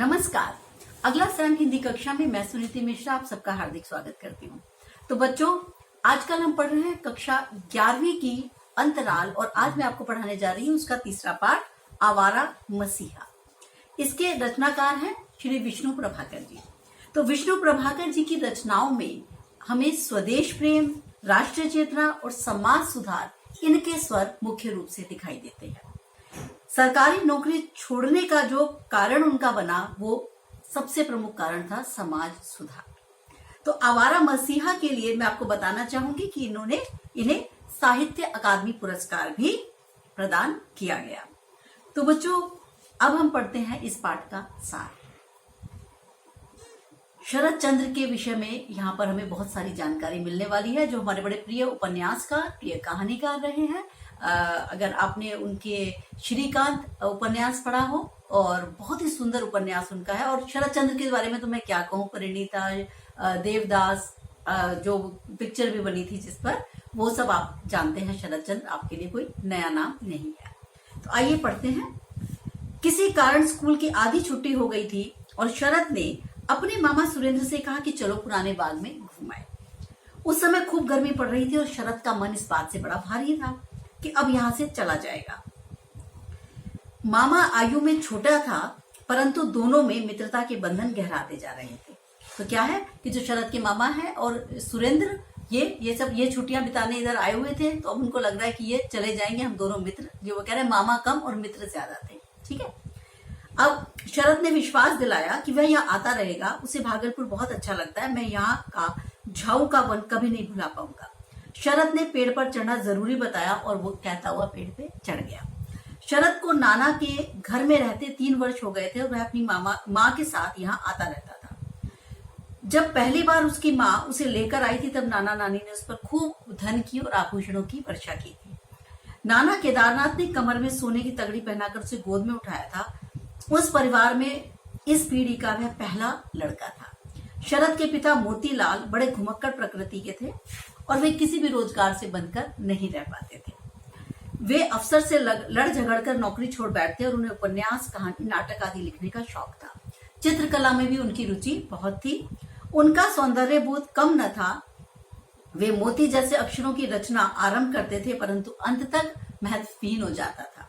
नमस्कार। अगला सत्र हिंदी कक्षा में मैं सुनीति मिश्रा आप सबका हार्दिक स्वागत करती हूँ। तो बच्चों, आजकल हम पढ़ रहे हैं कक्षा 11वीं की अंतराल और आज मैं आपको पढ़ाने जा रही हूँ उसका तीसरा पाठ आवारा मसीहा। इसके रचनाकार हैं श्री विष्णु प्रभाकर जी। तो विष्णु प्रभाकर जी की रचनाओं में हमें स्वदेश प्रेम, राष्ट्रीय चेतना और समाज सुधार इनके स्वर मुख्य रूप से दिखाई देते हैं। सरकारी नौकरी छोड़ने का जो कारण उनका बना वो सबसे प्रमुख कारण था समाज सुधार। तो आवारा मसीहा के लिए मैं आपको बताना चाहूंगी कि इन्हें साहित्य अकादमी पुरस्कार भी प्रदान किया गया। तो बच्चों, अब हम पढ़ते हैं इस पाठ का सार। शरद चंद्र के विषय में यहाँ पर हमें बहुत सारी जानकारी मिलने वाली है, जो हमारे बड़े प्रिय उपन्यासकार, प्रिय कहानीकार रहे हैं। अगर आपने उनके श्रीकांत उपन्यास पढ़ा हो और बहुत ही सुंदर उपन्यास उनका है। और शरद चंद्र के बारे में तो मैं क्या कहूँ, परिणीता, देवदास, जो पिक्चर भी बनी थी जिस पर, वो सब आप जानते हैं। शरद चंद्र आपके लिए कोई नया नाम नहीं है। तो आइए पढ़ते हैं। किसी कारण स्कूल की आधी छुट्टी हो गई थी और शरद ने अपने मामा सुरेंद्र से कहा कि चलो पुराने बाग में घूमाए। उस समय खूब गर्मी पड़ रही थी और शरद का मन इस बात से बड़ा भारी था कि अब यहां से चला जाएगा। मामा आयु में छोटा था, परंतु दोनों में मित्रता के बंधन गहराते जा रहे थे। तो क्या है कि जो शरद के मामा है और सुरेंद्र, ये छुट्टियां बिताने इधर आए हुए थे। तो अब उनको लग रहा है कि ये चले जाएंगे, हम दोनों मित्र, जो वो कह रहे हैं मामा कम और मित्र ज्यादा थे। ठीक है। अब शरद ने विश्वास दिलाया कि वह यहाँ आता रहेगा, उसे भागलपुर बहुत अच्छा लगता है, मैं यहाँ का झाऊ का वन कभी नहीं भुला पाऊंगा। शरद ने पेड़ पर चढ़ना जरूरी बताया और वो कहता हुआ पेड़ पे चढ़ गया। शरद को नाना के घर में रहते 3 वर्ष हो गए थे और वह अपनी माँ के साथ यहाँ आता रहता था। जब पहली बार उसकी माँ उसे लेकर आई थी तब नाना नानी ने उस पर खूब धन की और आभूषणों की वर्षा की थी। नाना केदारनाथ ने कमर में सोने की तगड़ी पहनाकर उसे गोद में उठाया था। उस परिवार में इस पीढ़ी का वह पहला लड़का था। शरद के पिता मोतीलाल बड़े घुमक्कड़ प्रकृति के थे और वे किसी भी रोजगार से बनकर नहीं रह पाते थे। वे अफसर से लड़ झगड़ कर नौकरी छोड़ बैठते और उन्हें उपन्यास, कहानी, नाटक आदि लिखने का शौक था। चित्रकला में भी उनकी रुचि बहुत थी। उनका सौंदर्य बोध कम न था। वे मोती जैसे अक्षरों की रचना आरंभ करते थे, परंतु अंत तक महत्वहीन हो जाता था।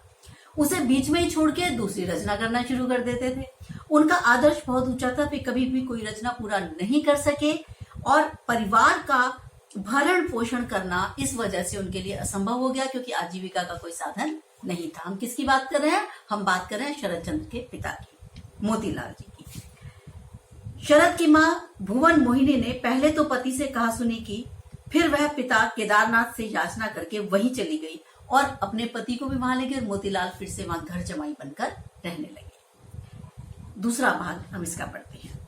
उसे बीच में ही छोड़ के दूसरी रचना करना शुरू कर देते थे। उनका आदर्श बहुत ऊंचा था। वे कभी भी कोई रचना पूरा नहीं कर सके और परिवार का भरण पोषण करना इस वजह से उनके लिए असंभव हो गया, क्योंकि आजीविका का कोई साधन नहीं था। हम किसकी बात कर रहे हैं? हम बात कर रहे हैं शरद चंद्र के पिता की, मोतीलाल जी की। शरद की माँ भुवन मोहिनी ने पहले तो पति से कहा सुनी की, फिर वह पिता केदारनाथ से याचना करके वहीं चली गई और अपने पति को भी वहां ले गए और मोतीलाल फिर से वहां घर जमाई बनकर रहने लगे। दूसरा भाग हम इसका पढ़ते हैं।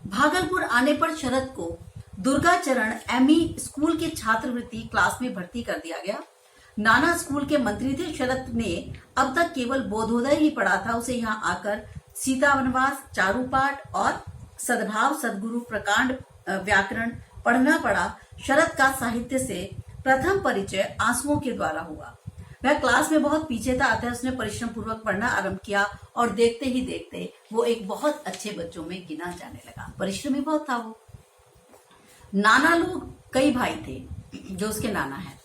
भागलपुर आने पर शरद को दुर्गाचरण एमई स्कूल के छात्रवृत्ति क्लास में भर्ती कर दिया गया। नाना स्कूल के मंत्री थे। शरद ने अब तक केवल बोधोदय ही पढ़ा था। उसे यहाँ आकर सीता वनवास, चारुपाठ और सद्भाव, सदगुरु, प्रकांड, व्याकरण पढ़ना पड़ा। शरद का साहित्य से प्रथम परिचय आंसुओं के द्वारा हुआ। वह क्लास में बहुत पीछे था, अतः उसने परिश्रम पूर्वक पढ़ना आरंभ किया और देखते ही देखते वो एक बहुत अच्छे बच्चों में गिना जाने लगा। परिश्रमी बहुत था वो। नाना लोग कई भाई थे जो उसके नाना है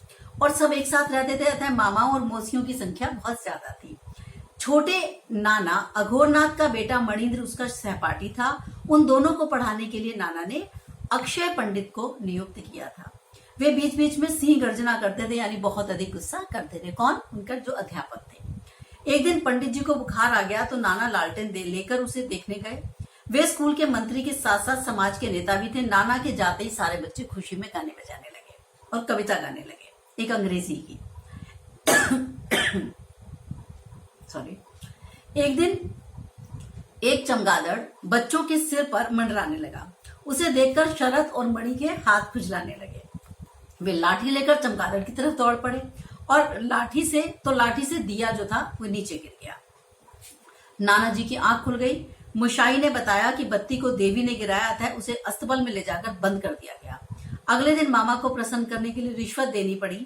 और सब एक साथ रहते थे, अतः मामाओं और मौसियों की संख्या बहुत ज्यादा थी। छोटे नाना अघोरनाथ का बेटा मणिंद्र उसका सहपाठी था। उन दोनों को पढ़ाने के लिए नाना ने अक्षय पंडित को नियुक्त किया था। वे बीच बीच में सिंह गर्जना करते थे, यानी बहुत अधिक गुस्सा करते थे। कौन? उनका जो अध्यापक थे। एक दिन पंडित जी को बुखार आ गया तो नाना लालटेन लेकर उसे देखने गए। वे स्कूल के मंत्री के साथ साथ समाज के नेता भी थे। नाना के जाते ही सारे बच्चे खुशी में गाने बजाने लगे और कविता गाने लगे, एक अंग्रेजी की। सॉरी। एक दिन एक चमगादड़ बच्चों के सिर पर मंडराने लगा। उसे देखकर शरद और मणि के हाथ खुजलाने लगे। वे लाठी लेकर चमगादड़ की तरफ दौड़ पड़े और लाठी से दिया जो था वो नीचे गिर गया। नाना जी की आंख खुल गई। मुशाई ने बताया कि बत्ती को देवी ने गिराया था, उसे अस्तबल में ले जाकर बंद कर दिया गया। अगले दिन मामा को प्रसन्न करने के लिए रिश्वत देनी पड़ी।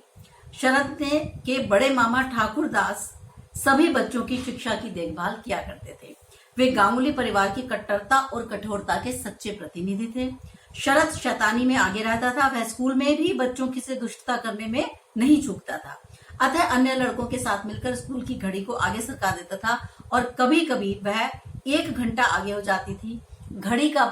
शरद के बड़े मामा ठाकुर दास सभी बच्चों की शिक्षा की देखभाल किया करते थे। वे गांगुली परिवार की कट्टरता और कठोरता के सच्चे प्रतिनिधि थे। शरद शैतानी में आगे रहता था। वह स्कूल में भी बच्चों की से दुष्टता करने में नहीं चूकता था। अतः अन्य लड़कों के साथ मिलकर स्कूल की घड़ी को आगे सरका देता था और कभी कभी वह 1 घंटा आगे हो जाती थी। घड़ी का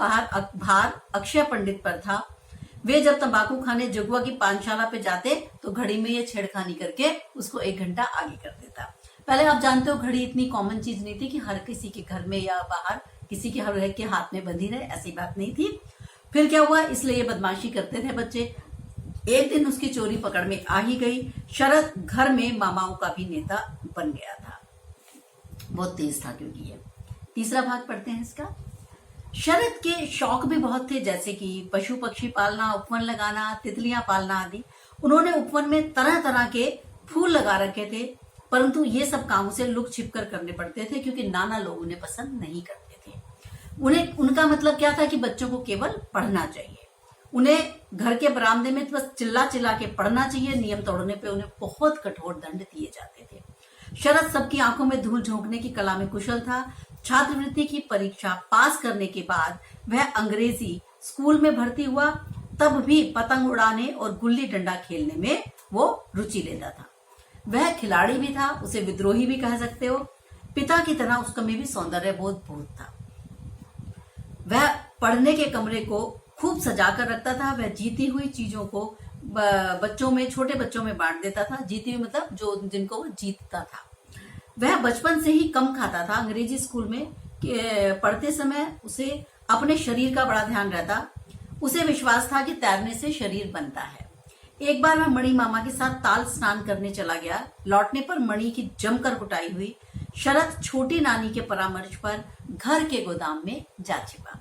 भार अक्षय पंडित पर था। वे जब तंबाकू खाने जगुआ की पानशाला पे जाते तो घड़ी में ये छेड़खानी करके उसको 1 घंटा आगे कर देता। पहले आप जानते हो घड़ी इतनी कॉमन चीज नहीं थी कि हर किसी के घर में या बाहर किसी के हर के हाथ में बंधी रहे, ऐसी बात नहीं थी। फिर क्या हुआ, इसलिए ये बदमाशी करते थे बच्चे। एक दिन उसकी चोरी पकड़ में आ ही गई। शरद घर में मामाओं का भी नेता बन गया था। बहुत तेज था क्योंकि ये। तीसरा भाग पढ़ते हैं इसका। शरद के शौक भी बहुत थे, जैसे कि पशु पक्षी पालना, उपवन लगाना, तितलियां पालना आदि। उन्होंने उपवन में तरह तरह के फूल लगा रखे थे, परंतु ये सब काम उसे लुक छिप कर करने पड़ते थे क्योंकि नाना लोग उन्हें पसंद नहीं करते थे। उनका मतलब क्या था कि बच्चों को केवल पढ़ना चाहिए। उन्हें घर के बरामदे में बस चिल्ला चिल्ला के पढ़ना चाहिए। नियम तोड़ने पे उन्हें बहुत कठोर दंड दिए जाते थे। शरद सबकी आंखों में धूल झोंकने की कला में कुशल था। छात्रवृत्ति की परीक्षा पास करने के बाद वह अंग्रेजी स्कूल में भर्ती हुआ। तब भी पतंग उड़ाने और गुल्ली डंडा खेलने में वो रुचि लेता था। वह खिलाड़ी भी था, उसे विद्रोही भी कह सकते हो। पिता की तरह उसका में भी सौंदर्य बोध बहुत था। वह पढ़ने के कमरे को खूब सजा कर रखता था। वह जीती हुई चीजों को बच्चों में, छोटे बच्चों में बांट देता था। जीती हुई मतलब जो जिनको वो जीतता था। वह बचपन से ही कम खाता था। अंग्रेजी स्कूल में पढ़ते समय उसे अपने शरीर का बड़ा ध्यान रहता। उसे विश्वास था कि तैरने से शरीर बनता है। एक बार वह मणि मामा के साथ ताल स्नान करने चला गया। लौटने पर मणि की जमकर कुटाई हुई। शरद छोटी नानी के परामर्श पर घर के गोदाम में जा छिपा।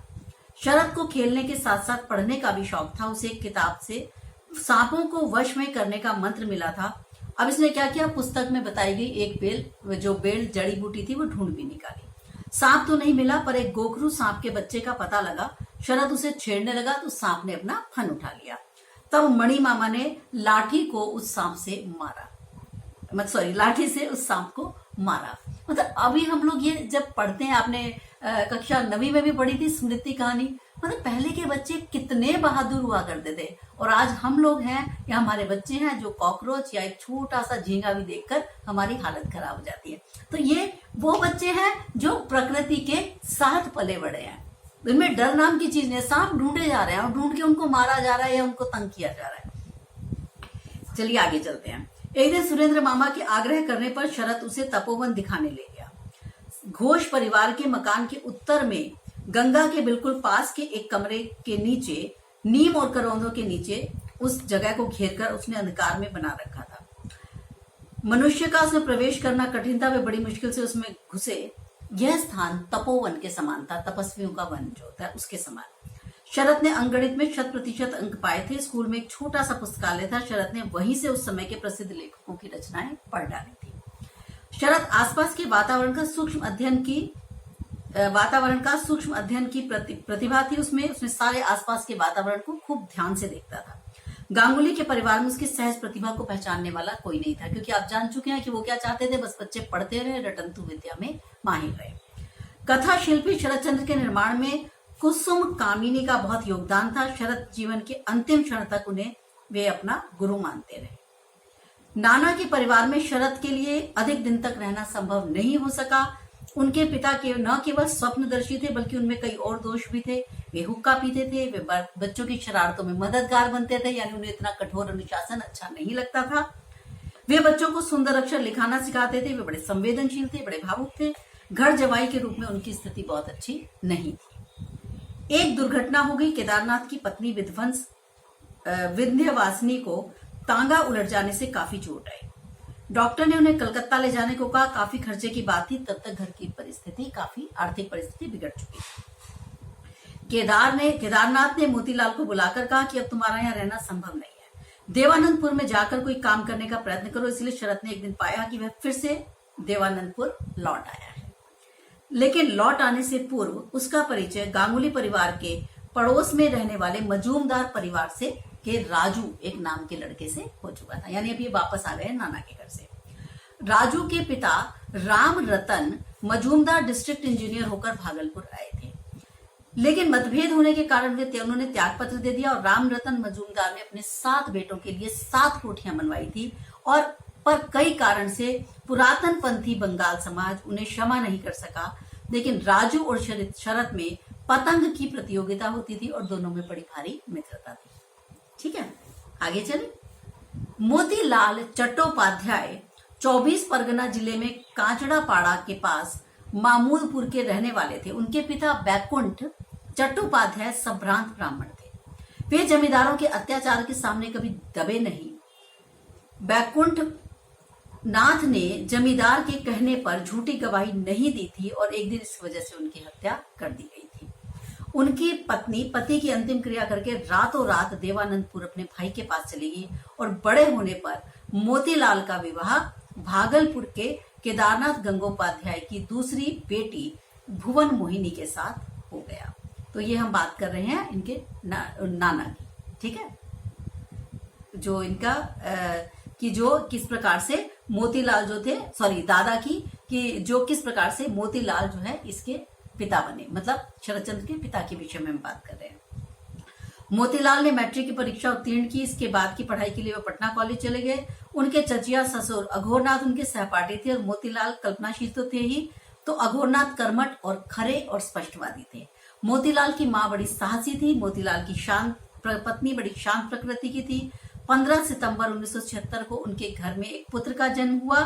शरद को खेलने के साथ साथ पढ़ने का भी शौक था। उसे एक किताब से सांपों को वश में करने का मंत्र मिला था। अब इसने क्या किया, पुस्तक में बताई गई एक बेल जड़ी बूटी थी वो ढूंढ भी निकाली। सांप तो नहीं मिला, पर एक गोखरू सांप के बच्चे का पता लगा। शरद उसे छेड़ने लगा तो सांप ने अपना फन उठा लिया। तब मणि मामा ने लाठी से उस सांप को मारा। मतलब अभी हम लोग ये जब पढ़ते हैं, आपने कक्षा 9वीं में भी पढ़ी थी स्मृति कहानी। मतलब पहले के बच्चे कितने बहादुर हुआ करते थे, और आज हम लोग हैं या हमारे बच्चे हैं जो कॉकरोच या एक छोटा सा झींगा भी देखकर हमारी हालत खराब हो जाती है। तो ये वो बच्चे हैं जो प्रकृति के साथ पले बड़े हैं। इनमें डर नाम की चीज नहीं। सांप ढूंढे जा रहे हैं और ढूंढ के उनको मारा जा रहा है या उनको तंग किया जा रहा है। चलिए आगे चलते हैं। एक दिन सुरेंद्र मामा के आग्रह करने पर शरद उसे तपोवन दिखाने ले गया। घोष परिवार के मकान के उत्तर में गंगा के बिल्कुल पास के एक कमरे के नीचे, नीम और करौंदों के नीचे, उस जगह को घेरकर उसने अंधकार में बना रखा था। मनुष्य का उसमें प्रवेश करना कठिन था। वे बड़ी मुश्किल से उसमें घुसे। यह स्थान तपोवन के समान था, तपस्वियों का वन जो होता है उसके समान। शरद ने अंकगणित में 100% अंक पाए थे। स्कूल में एक छोटा सा पुस्तकालय था। शरद ने वहीं से उस समय के प्रसिद्ध लेखकों की रचनाएं पढ़ डाली थी। शरद आसपास के वातावरण का सूक्ष्म अध्ययन की प्रतिभा थी उसमें सारे आसपास के वातावरण को खूब ध्यान से देखता था। गांगुली के परिवार में उसकी सहज प्रतिभा को पहचानने वाला कोई नहीं था, क्योंकि आप जान चुके हैं कि वो क्या चाहते थे, बस बच्चे पढ़ते रहे, रटंतु विद्या में माहिर रहे। कथा शिल्पी शरदचंद्र के निर्माण में कुसुम कामिनी का बहुत योगदान था। शरद जीवन के अंतिम क्षण तक उन्हें वे अपना गुरु मानते रहे। नाना के परिवार में शरद के लिए अधिक दिन तक रहना संभव नहीं हो सका। उनके पिता के न केवल स्वप्नदर्शी थे, बल्कि उनमें कई और दोष भी थे। वे हुक्का पीते थे, वे बच्चों की शरारतों में मददगार बनते थे, यानी उन्हें इतना कठोर अनुशासन अच्छा नहीं लगता था। वे बच्चों को सुंदर अक्षर लिखाना सिखाते थे। वे बड़े संवेदनशील थे, बड़े भावुक थे। घर जवाई के रूप में उनकी स्थिति बहुत अच्छी नहीं थी। एक दुर्घटना हो गई। केदारनाथ की पत्नी विंध्यवासिनी को तांगा उलट जाने से काफी चोट आई। डॉक्टर ने उन्हें कलकत्ता ले जाने को कहा। काफी खर्चे की बात थी। तब तक घर की परिस्थिति, काफी आर्थिक परिस्थिति बिगड़ चुकी थी। केदारनाथ ने मोतीलाल को बुलाकर कहा कि अब तुम्हारा यहाँ रहना संभव नहीं है, देवानंदपुर में जाकर कोई काम करने का प्रयत्न करो। इसलिए शरद ने एक दिन पाया कि वह फिर से देवानंदपुर लौट आया है। लेकिन लौट आने से पूर्व उसका परिचय गांगुली परिवार के पड़ोस में रहने वाले मजूमदार परिवार से के राजू एक नाम के लड़के से हो चुका था। यानी अभी वापस आ गए नाना के घर से। राजू के पिता राम रतन मजूमदार डिस्ट्रिक्ट इंजीनियर होकर भागलपुर आए थे, लेकिन मतभेद होने के कारण उन्होंने त्याग पत्र दे दिया और राम रतन मजूमदार ने अपने 7 बेटों के लिए 7 कोठियां बनवाई थी। और पर कई कारण से पुरातन पंथी बंगाल समाज उन्हें क्षमा नहीं कर सका। लेकिन राजू और शरद में पतंग की प्रतियोगिता होती थी और दोनों में बड़ी भारी मित्रता थी। ठीक है, आगे चले। मोतीलाल चट्टोपाध्याय 24 परगना जिले में कांचड़ापाड़ा के पास मामूदपुर के रहने वाले थे। उनके पिता बैकुंठ चट्टोपाध्याय संभ्रांत ब्राह्मण थे। वे जमींदारों के अत्याचार के सामने कभी दबे नहीं। बैकुंठ नाथ ने जमींदार के कहने पर झूठी गवाही नहीं दी थी और एक दिन इस वजह से उनकी हत्या कर दी गई थी। उनकी पत्नी पति की अंतिम क्रिया करके रातों रात देवानंदपुर अपने भाई के पास चली गई और बड़े होने पर मोतीलाल का विवाह भागलपुर के केदारनाथ गंगोपाध्याय की दूसरी बेटी भुवन मोहिनी के साथ हो गया। तो ये हम बात कर रहे हैं इनके नाना की। ठीक है, जो इनका कि जो किस प्रकार से मोतीलाल जो थे, सॉरी दादा की, कि जो किस प्रकार से मोतीलाल जो है इसके पिता बने, मतलब शरदचंद्र के पिता के विषय में हम बात कर रहे हैं। मोतीलाल ने मैट्रिक की परीक्षा उत्तीर्ण की। इसके बाद की पढ़ाई के लिए वो पटना कॉलेज चले गए। उनके चचिया ससुर अघोरनाथ उनके सहपाठी थे और मोतीलाल कल्पनाशील तो थे ही, तो अघोरनाथ कर्मठ और खरे और स्पष्टवादी थे। मोतीलाल की माँ बड़ी साहसी थी। मोतीलाल की पत्नी बड़ी शांत प्रकृति की थी। 15 सितंबर 1976 को उनके घर में एक पुत्र का जन्म हुआ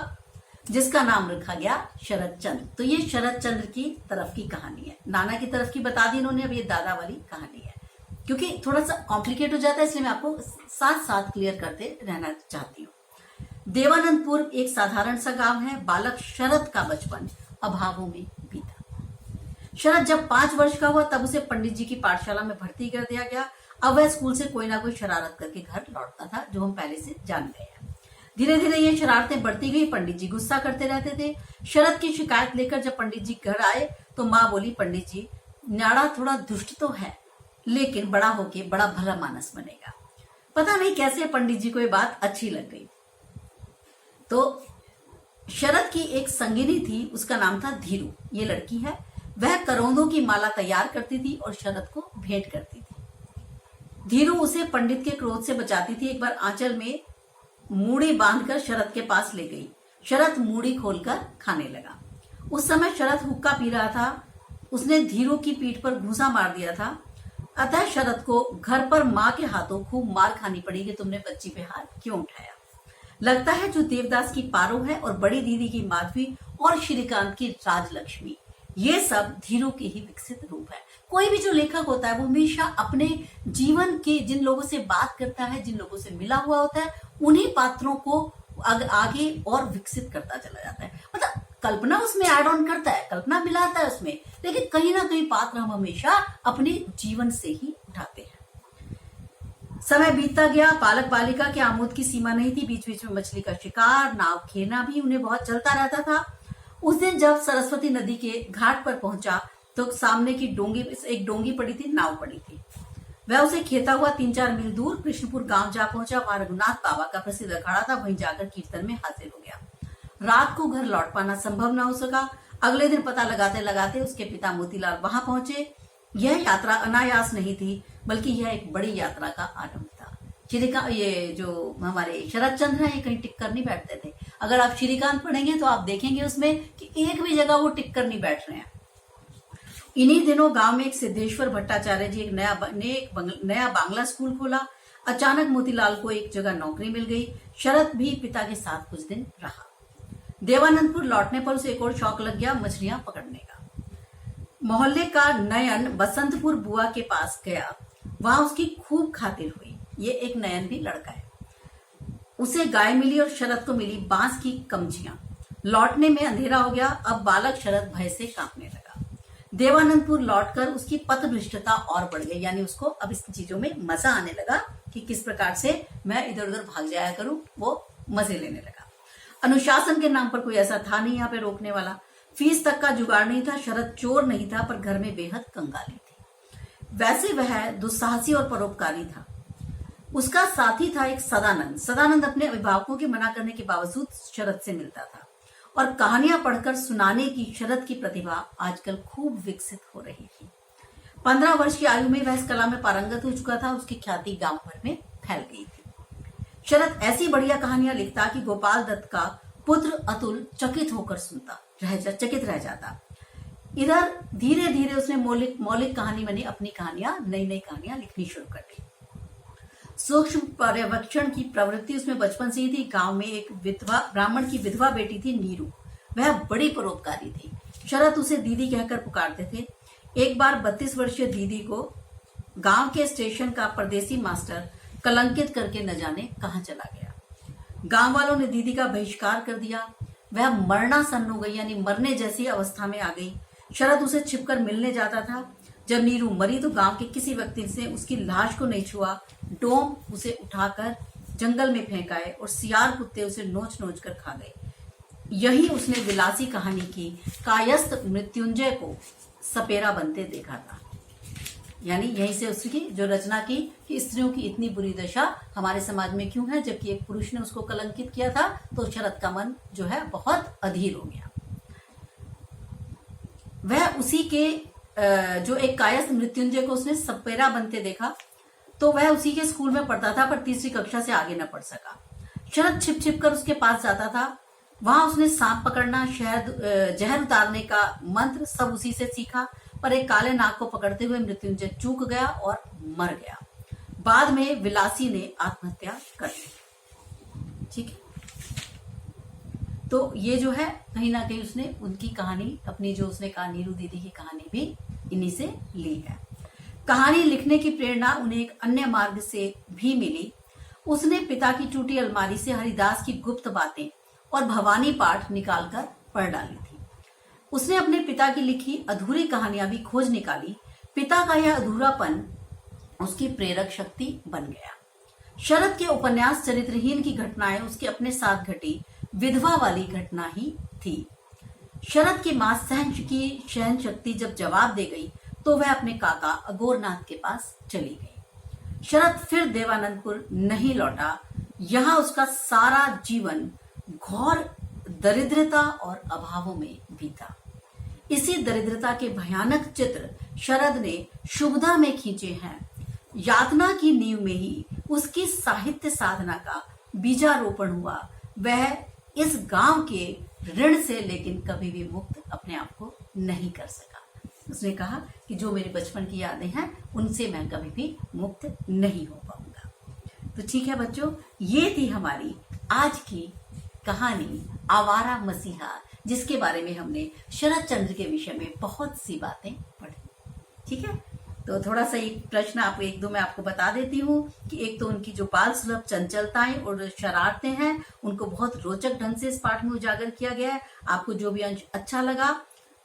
जिसका नाम रखा गया शरदचंद्र। तो ये शरदचंद्र की तरफ की कहानी है। नाना की तरफ की बता दी इन्होंने, अब ये दादा वाली कहानी है। क्योंकि थोड़ा सा कॉम्प्लिकेट हो जाता है, इसलिए मैं आपको साथ साथ क्लियर करते रहना चाहती हूँ। देवानंदपुर एक साधारण सा गांव है। बालक शरद का बचपन अभावों में बीता। शरद जब 5 वर्ष का हुआ तब उसे पंडित जी की पाठशाला में भर्ती कर दिया गया। अब वह स्कूल से कोई ना कोई शरारत करके घर लौटता था, जो हम पहले से जान गए हैं। धीरे धीरे ये शरारतें बढ़ती गई। पंडित जी गुस्सा करते रहते थे। शरद की शिकायत लेकर जब पंडित जी घर आए तो माँ बोली, पंडित जी न्याड़ा थोड़ा दुष्ट तो है, लेकिन बड़ा होके बड़ा भला मानस बनेगा। पता नहीं कैसे पंडित जी को ये बात अच्छी लग गई। तो शरद की एक संगिनी थी, उसका नाम था धीरू। ये लड़की है, वह करौंदों की माला तैयार करती थी और शरद को भेंट करती थी। धीरू उसे पंडित के क्रोध से बचाती थी। एक बार आंचल में मूड़ी बांधकर शरद के पास ले गई। शरद मूड़ी खोलकर खाने लगा। उस समय शरद हुक्का पी रहा था। उसने धीरू की पीठ पर घूंसा मार दिया था। अतः शरद को घर पर माँ के हाथों खूब मार खानी पड़ी कि तुमने बच्ची पे हाथ क्यों उठाया। लगता है जो देवदास की पारो है और बड़ी दीदी की माधवी और श्रीकांत की राजलक्ष्मी, ये सब धीरू के ही विकसित रूप है। कोई भी जो लेखक होता है वो हमेशा अपने जीवन के जिन लोगों से बात करता है, जिन लोगों से मिला हुआ होता है, उन्हीं पात्रों को आगे और विकसित करता चला जाता है। मतलब कल्पना उसमें ऐड ऑन करता है, कल्पना मिलाता है उसमें, लेकिन कहीं ना कहीं पात्र हम हमेशा अपने जीवन से ही उठाते हैं। समय बीतता गया। बालक बालिका के आमोद की सीमा नहीं थी। बीच बीच में मछली का शिकार, नाव खेलना भी उन्हें बहुत चलता रहता था। उस दिन जब सरस्वती नदी के घाट पर पहुंचा तो सामने की एक डोंगी पड़ी थी, नाव पड़ी थी। वह उसे खेता हुआ 3-4 मील दूर कृष्णपुर गांव जा पहुंचा। वहां रघुनाथ बाबा का प्रसिद्ध अखाड़ा था, वहीं जाकर कीर्तन में हाजिर हो गया। रात को घर लौट पाना संभव न हो सका। अगले दिन पता लगाते लगाते उसके पिता मोतीलाल वहां पहुंचे। यह यात्रा अनायास नहीं थी, बल्कि यह एक बड़ी यात्रा का आरंभ था। ये जो हमारे शरदचंद्र हैं, ये कहीं टिक कर नहीं बैठते थे। अगर आप श्रीकांत पढ़ेंगे तो आप देखेंगे उसमें कि एक भी जगह वो टिक कर नहीं बैठ रहे हैं। इन्हीं दिनों गांव में एक सिद्धेश्वर भट्टाचार्य जी एक नया बांग्ला स्कूल खोला। अचानक मोतीलाल को एक जगह नौकरी मिल गई। शरद भी पिता के साथ कुछ दिन रहा। देवानंदपुर लौटने पर उसे एक और शौक लग गया, मछलियां पकड़ने का। मोहल्ले का नयन बसंतपुर बुआ के पास गया। वहां उसकी खूब खातिर हुई। ये एक नयन भी लड़का है। उसे गाय मिली और शरद को मिली बांस की कमचियां। लौटने में अंधेरा हो गया। अब बालक शरद भय से कांपने लगा। देवानंदपुर लौटकर उसकी पथभ्रष्टता और बढ़ गई, यानी उसको अब इस चीजों में मजा आने लगा कि किस प्रकार से मैं इधर उधर भाग जाया करूं, वो मजे लेने लगा। अनुशासन के नाम पर कोई ऐसा था नहीं यहाँ पे रोकने वाला। फीस तक का जुगाड़ नहीं था। शरद चोर नहीं था, पर घर में बेहद कंगाली थी। वैसे वह दुस्साहसी और परोपकारी था। उसका साथी था एक सदानंद। सदानंद अपने अभिभावकों के मना करने के बावजूद शरद से मिलता था और कहानियां पढ़कर सुनाने की शरद की प्रतिभा आजकल खूब विकसित हो रही थी। 15 वर्ष की आयु में वह इस कला में पारंगत हो चुका था। उसकी ख्याति गांव भर में फैल गई थी। शरद ऐसी बढ़िया कहानियां लिखता कि गोपाल दत्त का पुत्र अतुल चकित होकर चकित रह जाता। इधर धीरे धीरे उसने मौलिक कहानी बनी अपनी कहानियां, नई नई कहानियां लिखनी शुरू कर दी। सूक्ष्म पर्यवेक्षण की प्रवृत्ति उसमें बचपन से ही थी। गांव में एक ब्राह्मण की विधवा बेटी थी नीरू। वह बड़ी परोपकारी थी। शरद उसे दीदी कहकर पुकारते थे। एक बार 32 वर्षीय दीदी को गांव के स्टेशन का परदेसी मास्टर कलंकित करके न जाने कहां चला गया। गांव वालों ने दीदी का बहिष्कार कर दिया। वह मरणासन्न हो गई, यानी मरने जैसी अवस्था में आ गई। शरद उसे छिपकर मिलने जाता था। जब नीरू मरी तो गांव के किसी व्यक्ति से उसकी लाश को नहीं छुआ। डोम उसे उठाकर जंगल में फेंक आए और सियार कुत्ते उसे नोच नोच कर खा गए। यही उसने विलासी कहानी की कायस्थ मृत्युंजय को सपेरा बनते देखा था। यानी यहीं से उसकी जो रचना की कि स्त्रियों की इतनी बुरी दशा हमारे समाज में क्यों है, जबकि एक पुरुष ने उसको कलंकित किया था। तो शरद का मन जो है बहुत अधीर हो गया। वह उसी के जो एक कायस्थ मृत्युंजय को उसने सपेरा बनते देखा, तो वह उसी के स्कूल में पढ़ता था, पर तीसरी कक्षा से आगे न पढ़ सका। शरद छिप छिप कर उसके पास जाता था। वहां उसने सांप पकड़ना, जहर उतारने का मंत्र सब उसी से सीखा। पर एक काले नाग को पकड़ते हुए मृत्युंजय चूक गया और मर गया। बाद में विलासी ने आत्महत्या कर ली। ठीक है, तो ये जो है कहीं ना कहीं उसने उनकी कहानी, अपनी जो उसने कहा नीरू दीदी की कहानी भी इन्हीं से ली है। कहानी लिखने की प्रेरणा उन्हें एक अन्य मार्ग से भी मिली। उसने पिता की टूटी अलमारी से हरिदास की गुप्त बातें और भवानी पाठ निकालकर पढ़ डाली थी। उसने अपने पिता की लिखी अधूरी कहानियां भी खोज निकाली। पिता का यह अधूरापन उसकी प्रेरक शक्ति बन गया। शरद के उपन्यास चरित्रहीन की घटनाएं उसके अपने साथ घटी विधवा वाली घटना ही थी। शरद की मां सहन शक्ति जब जवाब दे गई तो वह अपने काका अगोरनाथ के पास चली गई। शरद फिर देवानंदपुर नहीं लौटा। यहाँ उसका सारा जीवन घोर दरिद्रता और अभावों में बीता। इसी दरिद्रता के भयानक चित्र शरद ने शुभदा में खींचे हैं। यातना की नींव में ही उसकी साहित्य साधना का बीजारोपण हुआ। वह इस गांव के ऋण से लेकिन कभी भी मुक्त अपने आप को नहीं कर सका। उसने कहा कि जो मेरे बचपन की यादें हैं उनसे मैं कभी भी मुक्त नहीं हो पाऊंगा। तो ठीक है बच्चों, ये थी हमारी आज की कहानी आवारा मसीहा, जिसके बारे में हमने शरद चंद्र के विषय में बहुत सी बातें पढ़ी। ठीक है, तो थोड़ा सा एक प्रश्न आपको एक दो मैं आपको बता देती हूँ कि एक तो उनकी जो बाल सुलभ चंचलताएं और शरारतें हैं उनको बहुत रोचक ढंग से इस पाठ में उजागर किया गया है। आपको जो भी अंश अच्छा लगा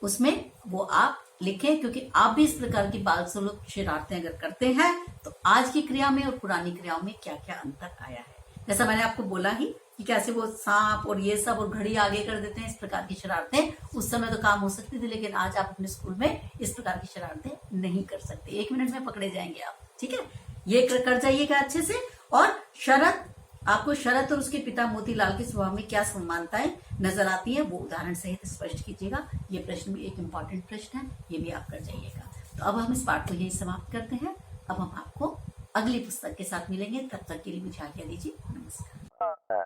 उसमें वो आप लिखें, क्योंकि आप भी इस प्रकार की बाल सुलभ शरारतें अगर करते हैं तो आज की क्रिया में और पुरानी क्रियाओं में क्या क्या अंतर आया है। जैसा मैंने आपको बोला ही कि कैसे वो सांप और ये सब और घड़ी आगे कर देते हैं, इस प्रकार की शरारतें उस समय तो काम हो सकती थी, लेकिन आज आप अपने स्कूल में इस प्रकार की शरारतें नहीं कर सकते। 1 मिनट में पकड़े जाएंगे आप। ठीक है, ये कर जाइएगा अच्छे से। और आपको शरद और उसके पिता मोतीलाल के स्वभाव में क्या समानताएं नजर आती है वो उदाहरण सहित स्पष्ट कीजिएगा। ये प्रश्न भी एक इम्पॉर्टेंट प्रश्न है, ये भी आप कर जाइएगा। तो अब हम इस पाठ को यही समाप्त करते हैं। अब हम आपको अगली पुस्तक के साथ मिलेंगे, तब तक के लिए मुझे आज्ञा दीजिए। नमस्कार।